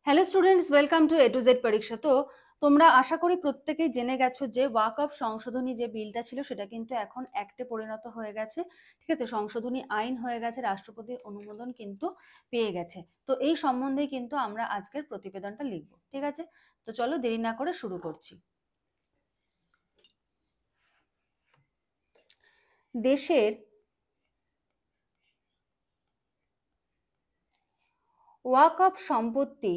Hello students, welcome to A to Z পরীক্ষা। তো তোমরা আশা করি প্রত্যেকেই জেনে গেছো যে ওয়াকফ সংশোধনী যে বিলটা ছিল সেটা কিন্তু এখন অ্যাক্টে পরিণত হয়ে গেছে। ঠিক আছে, সংশোধনী আইন হয়ে গেছে, রাষ্ট্রপতির অনুমোদন কিন্তু পেয়ে গেছে। তো এই সম্বন্ধে কিন্তু আমরা আজকের প্রতিবেদনটা লিখব। ঠিক আছে, তো চলো দেরি না করে শুরু করছি। দেশের ওয়াকফ সম্পত্তি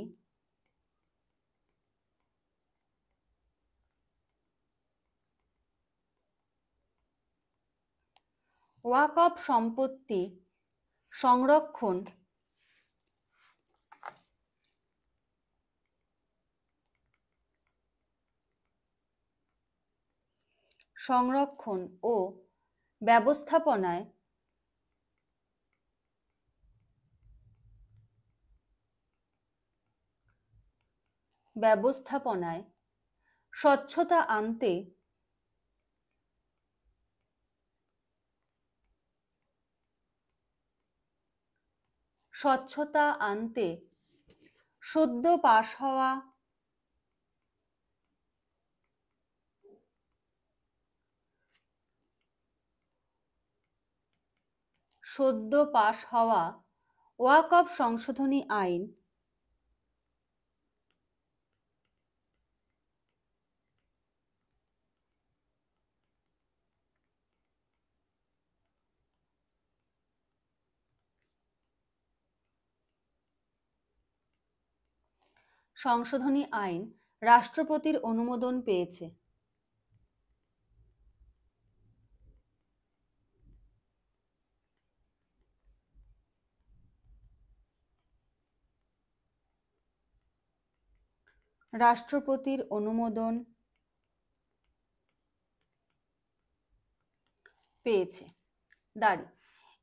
ওয়াকফ সম্পত্তি সংরক্ষণ সংরক্ষণ ও ব্যবস্থাপনায় ব্যবস্থাপনায় স্বচ্ছতা আনতে স্বচ্ছতা আনতে সদ্য পাশ হওয়া ওয়াকফ সংশোধনী আইন রাষ্ট্রপতির অনুমোদন পেয়েছে। রাষ্ট্রপতির অনুমোদন পেয়েছে। দাঁড়ি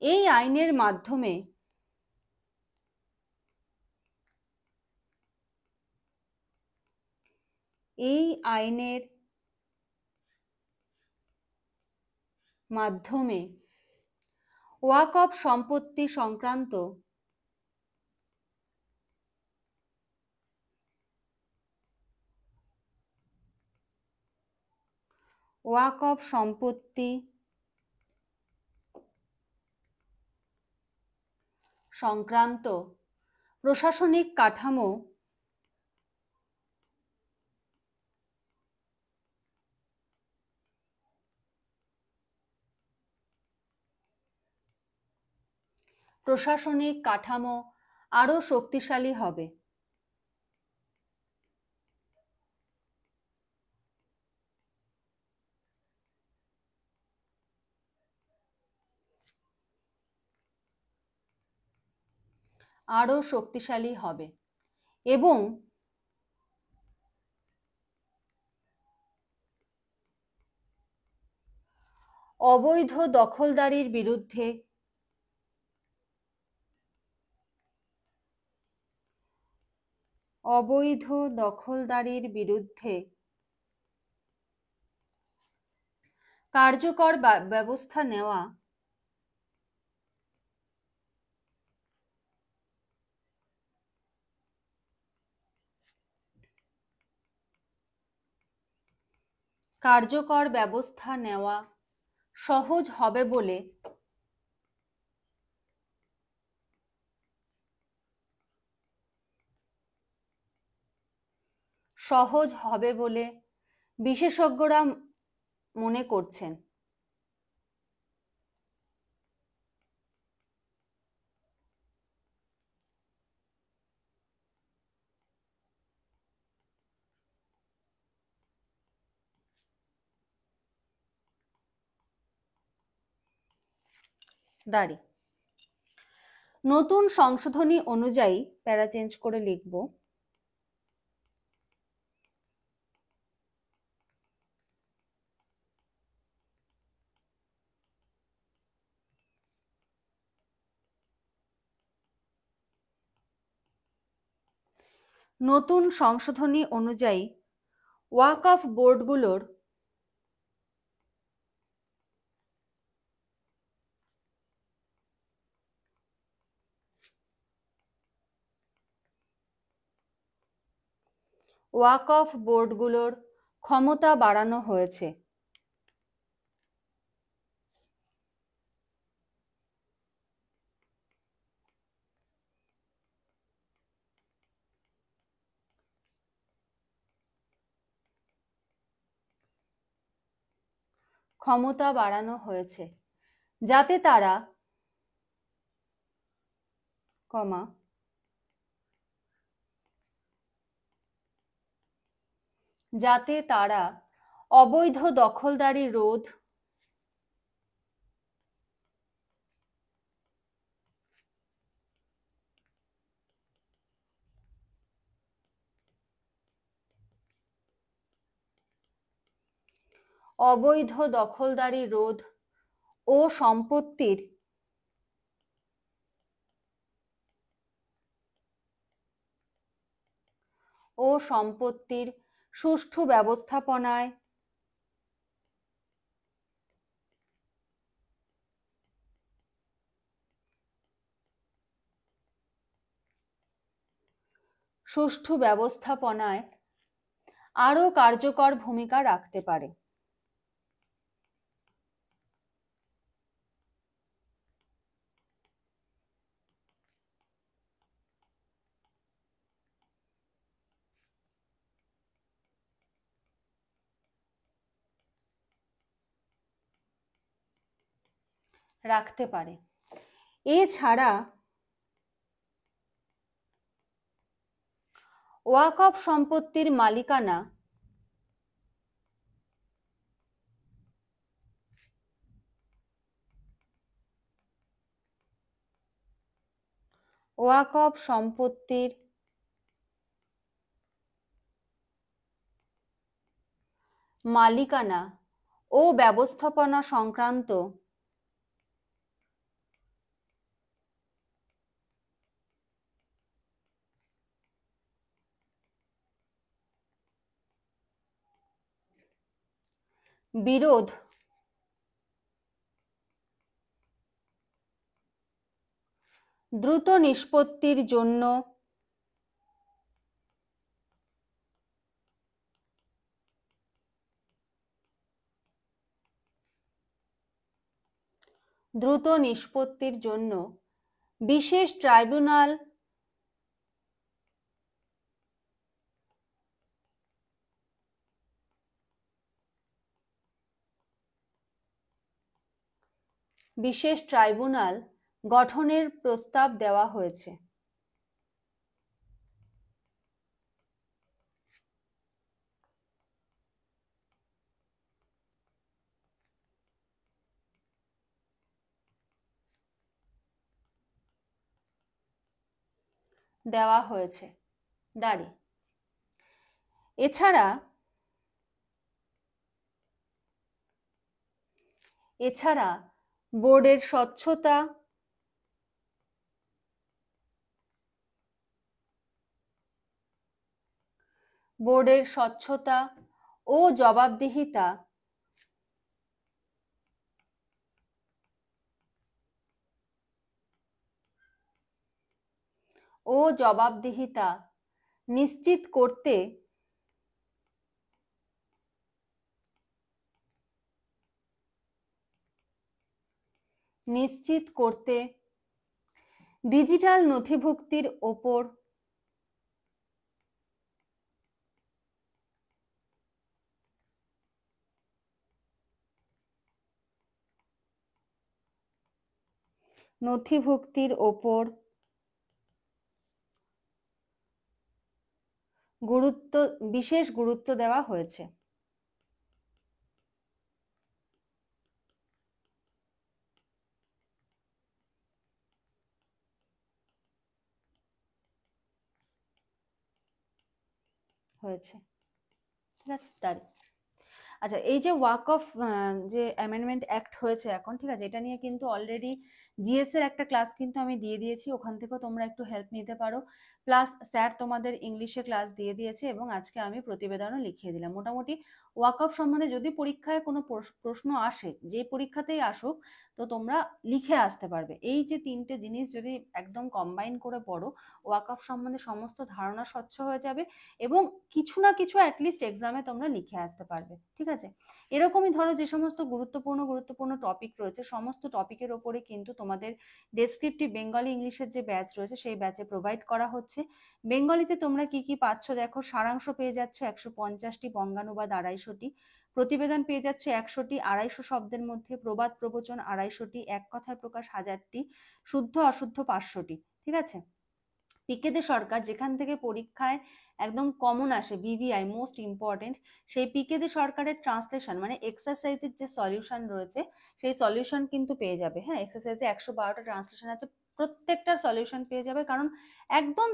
এই আইনের মাধ্যমে এই আইনের মাধ্যমে ওয়াকফ সম্পত্তি সংক্রান্ত ওয়াকফ সম্পত্তি সংক্রান্ত প্রশাসনিক কাঠামো আরো শক্তিশালী হবে। এবং অবৈধ দখলদারির বিরুদ্ধে কার্যকর ব্যবস্থা নেওয়া সহজ হবে বলে বিশেষজ্ঞরা মনে করছেন। দাঁড়ি নতুন সংশোধনী অনুযায়ী প্যারা চেঞ্জ করে লিখব। নতুন সংশোধনী অনুযায়ী ওয়াকফ বোর্ডগুলোর ওয়াকফ বোর্ডগুলোর ক্ষমতা বাড়ানো হয়েছে। ক্ষমতা বাড়ানো হয়েছে যাতে তারা কমা যাতে তারা অবৈধ দখলদারি রোধ অবৈধ দখলদারি রোধ ও সম্পত্তির সুষ্ঠু ব্যবস্থাপনায় আরো কার্যকর ভূমিকা রাখতে পারে। এছাড়া ওয়াকফ সম্পত্তির মালিকানা ওয়াকফ সম্পত্তির মালিকানা ও ব্যবস্থাপনা সংক্রান্ত বিরোধ দ্রুত নিষ্পত্তির জন্য বিশেষ ট্রাইব্যুনাল গঠনের প্রস্তাব দেওয়া হয়েছে। দাঁড়ি এছাড়া বোর্ডের স্বচ্ছতা ও জবাবদিহিতা নিশ্চিত করতে ডিজিটাল নথিভুক্তির ওপর বিশেষ গুরুত্ব দেওয়া হয়েছে। ঠিক আছে, তাই আচ্ছা, এই যে ওয়াকফ যে অ্যামেন্ডমেন্ট অ্যাক্ট হয়েছে এখন, ঠিক আছে, এটা নিয়ে কিন্তু অলরেডি জিএস এর একটা ক্লাস কিন্তু আমি দিয়ে দিয়েছি, ওখান থেকেও তোমরা একটু হেল্প নিতে পারো। প্লাস স্যার তোমাদের ইংলিশে ক্লাস দিয়ে দিয়েছে এবং আজকে আমি প্রতিবেদনও লিখিয়ে দিলাম। মোটামুটি ওয়াকআপ সম্বন্ধে যদি পরীক্ষায় কোনো প্রশ্ন আসে, যে পরীক্ষাতেই আসুক, তো তোমরা লিখে আসতে পারবে। এই যে তিনটে জিনিস যদি একদম কম্বাইন করে পড়ো, ওয়াকআপ সম্বন্ধে সমস্ত ধারণা স্বচ্ছ হয়ে যাবে এবং কিছু না কিছু অ্যাটলিস্ট এক্সামে তোমরা লিখে আসতে পারবে। ঠিক আছে? এরকমই ধরো যে সমস্ত গুরুত্বপূর্ণ টপিক রয়েছে, সমস্ত টপিকের ওপরে কিন্তু তোমাদের ডেসক্রিপটিভ বেঙ্গলি ইংলিশের যে ব্যাচ রয়েছে সেই ব্যাচে প্রোভাইড করা হচ্ছে। বেঙ্গলিতে তোমরা কি কি পাচ্ছ দেখো, সারাংশ পেয়ে যাচ্ছ 150টি, বঙ্গানুবাদ 250টি, প্রতিবেদন পেয়ে যাচ্ছে 100টি 250 শব্দের মধ্যে, প্রবাদ প্রবচন 250টি, এক কথায় প্রকাশ 1000টি, শুদ্ধ অশুদ্ধ 500টি। ঠিক আছে? পিকেদে সরকার, যেখান থেকে পরীক্ষায় একদম কমন আসে, বিভিআই মোস্ট ইম্পর্টেন্ট, সেই পিকেদে সরকারের ট্রান্সলেশন মানে এক্সারসাইজের যে সলিউশন রয়েছে সেই সলিউশন কিন্তু পেয়ে যাবে। হ্যাঁ, এক্সারসাইজে 112টা ট্রান্সলেশন আছে, প্রত্যেকটার সলিউশন পেয়ে যাবে, কারণ একদম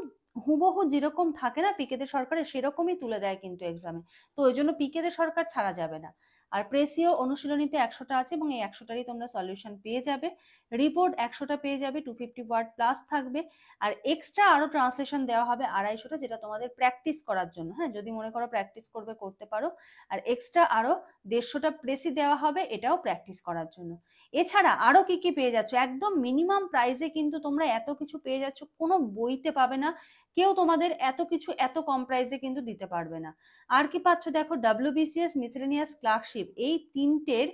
হুবহু যেরকম থাকে না পিকেদে সরকারের, সেরকমই তুলে দেয় কিন্তু এক্সামে। তো ওই জন্য পিকেদে সরকার ছাড়া যাবে না। আর প্রেসিও অনুশীলনীতে 100টা আছে এবং এই 100টারই তোমরা সলিউশন পেয়ে যাবে। রিপোর্ট 100টা পেয়ে যাবে, 250 ওয়ার্ড প্লাস থাকবে। আর এক্সট্রা আরো ট্রান্সলেশন দেওয়া হবে 250টা, যেটা তোমাদের প্র্যাকটিস করার জন্য। হ্যাঁ, যদি মনে করো প্র্যাকটিস করবে করতে পারো। আর এক্সট্রা আরো 150টা প্রেসি দেওয়া হবে, এটাও প্র্যাকটিস করার জন্য। এছাড়া আরো কি কি পেয়ে যাচ্ছ, একদম মিনিমাম প্রাইসে কিন্তু তোমরা এত কিছু পেয়ে যাচ্ছ, কোনো বইতে পাবে না, কেউ তোমাদের এত কিছু এত কম প্রাইসে কিন্তু দিতে পারবে না। আর কি পাচ্ছ দেখো, WBCS মিসেলেনিয়াস ক্লার্কশিপ, এই তিনটের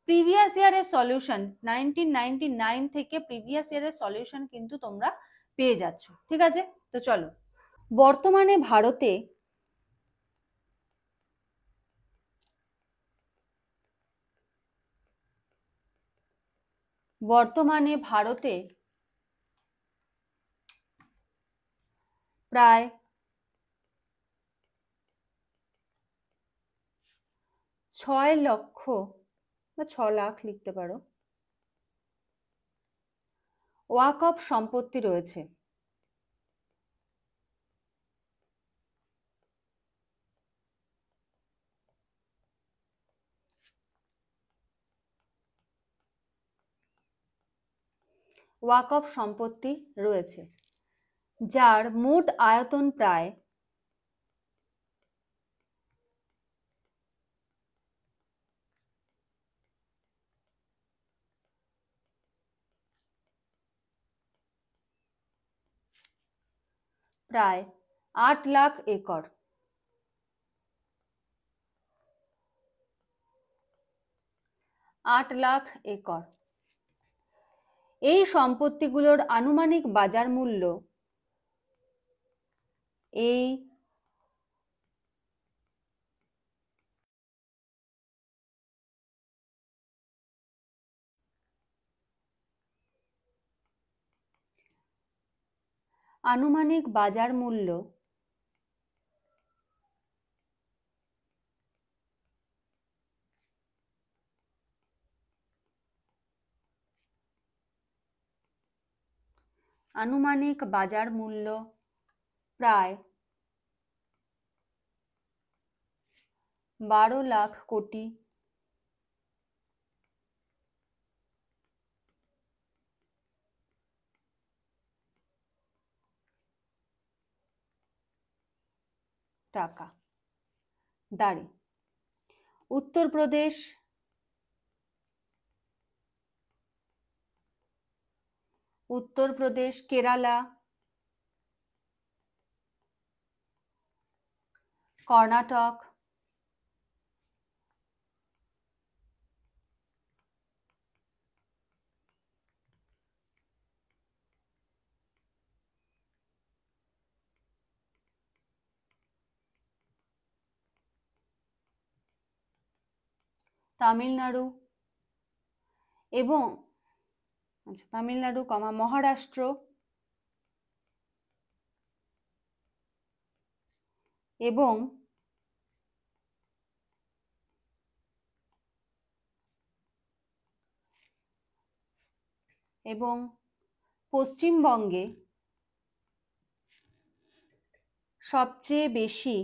প্রিভিয়াস ইয়ারের সলিউশন 1999 থেকে প্রিভিয়াস ইয়ারের সলিউশন কিন্তু তোমরা পেয়ে যাচ্ছ। ঠিক আছে? তো চলো, বর্তমানে ভারতে প্রায় 6 লক্ষ বা 6 লাখ লিখতে পারো ওয়াকফ সম্পত্তি রয়েছে। ওয়াকফ সম্পত্তি রয়েছে, যার মোট আয়তন প্রায় 8 লাখ একর। 8 লাখ একর। এই সম্পত্তিগুলোর আনুমানিক বাজার মূল্য, এই আনুমানিক বাজার মূল্য আনুমানিক বাজার মূল্য প্রায় 12 লাখ কোটি টাকা। দাঁড়ে উত্তরপ্রদেশ, কেরালা, কর্ণাটক, তামিলনাড়ু এবং তামিলনাড়ু, মহারাষ্ট্র এবং পশ্চিমবঙ্গে সবচেয়ে বেশি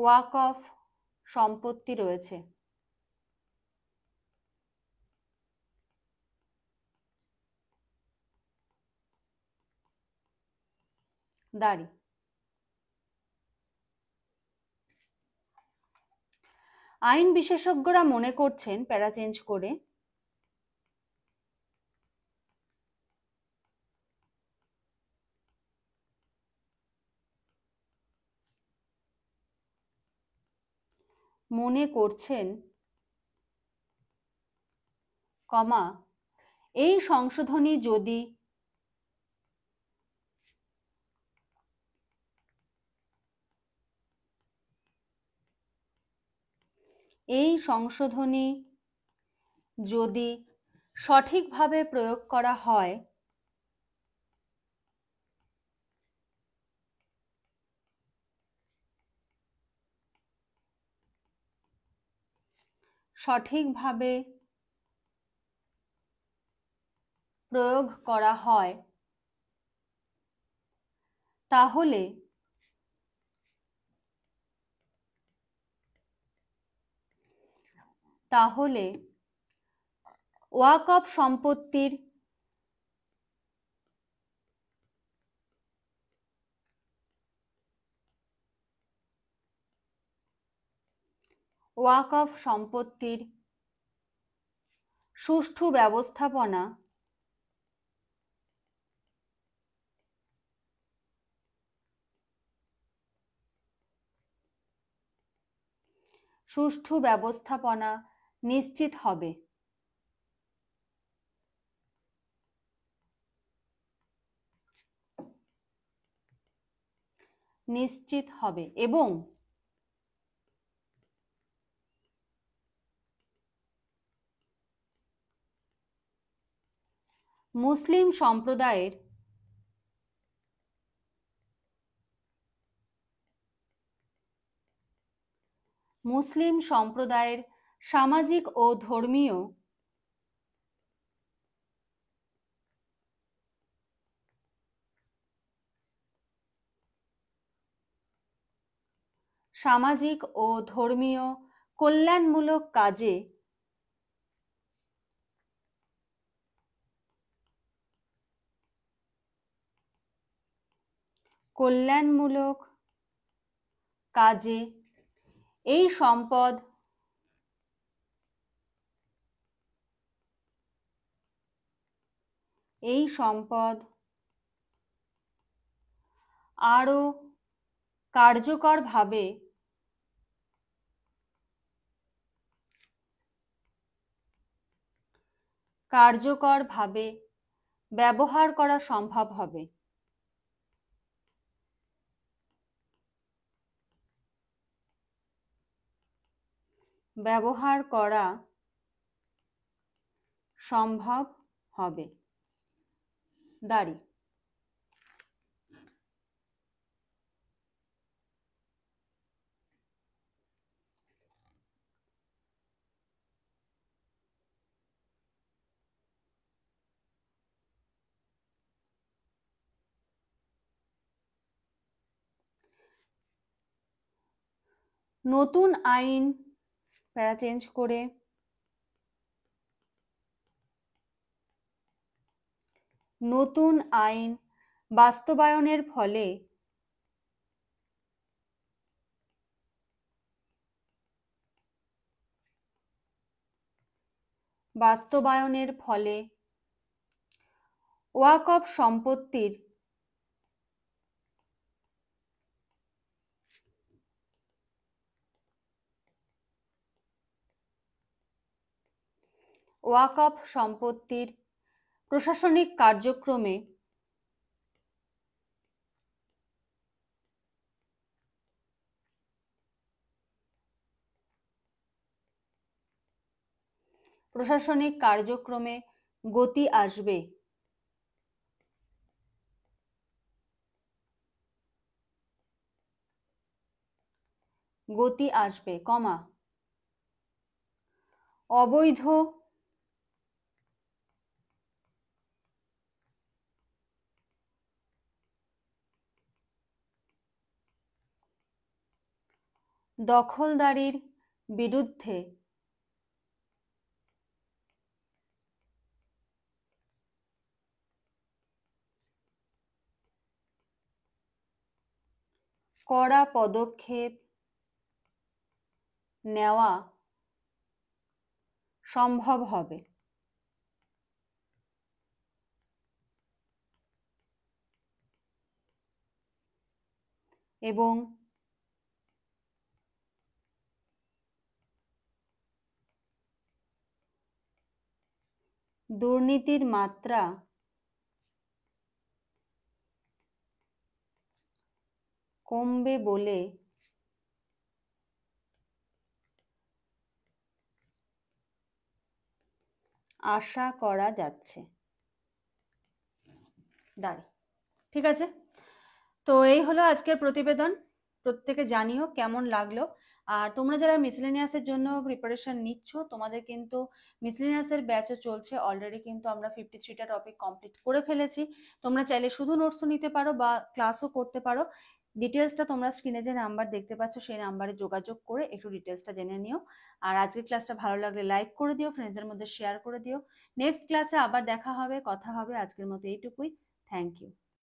ওয়াকফ সম্পত্তি রয়েছে? দাঁড়ি। আইন বিশেষজ্ঞরা মনে করছেন, প্যারা চেঞ্জ করে, মনে করছেন কমা এই সংশোধনী যদি সঠিকভাবে প্রয়োগ করা হয় তাহলে ওয়াকফ সম্পত্তির সুষ্ঠু ব্যবস্থাপনা নিশ্চিত হবে। এবং মুসলিম সম্প্রদায়ের সামাজিক ও ধর্মীয় কল্যাণমূলক কাজে এই সম্পদ আরো কার্যকরভাবে ব্যবহার করা সম্ভব হবে। দাঁড়ি। নতুন আইন, প্যারা চেঞ্জ করে, নতুন আইন বাস্তবায়নের ফলে ওয়াকফ সম্পত্তির প্রশাসনিক কার্যক্রমে গতি আসবে। অবৈধ দখলদারির বিরুদ্ধে কড়া পদক্ষেপ নেওয়া সম্ভব হবে। এবং দুর্নীতির মাত্রা কমবে বলে আশা করা যাচ্ছে। দাঁড়ি, ঠিক আছে। তো এই হলো আজকের প্রতিবেদন। প্রত্যেকে জানিও কেমন লাগলো। আর তোমরা যারা মিসলেনিয়াসের জন্য প্রিপারেশন নিচ্ছ, তোমাদের কিন্তু মিসলেনিয়াসের ব্যাচও চলছে অলরেডি, কিন্তু আমরা 53টা টপিক কমপ্লিট করে ফেলেছি। তোমরা চাইলে শুধু নোটসও নিতে পারো বা ক্লাসও করতে পারো। ডিটেলসটা তোমরা স্ক্রিনে যে নাম্বার দেখতে পাচ্ছ সেই নাম্বারে যোগাযোগ করে একটু ডিটেলসটা জেনে নিও। আর আজকের ক্লাসটা ভালো লাগলে লাইক করে দিও, ফ্রেন্ডসদের মধ্যে শেয়ার করে দিও। নেক্সট ক্লাসে আবার দেখা হবে, কথা হবে। আজকের মতো এইটুকুই। Thank you.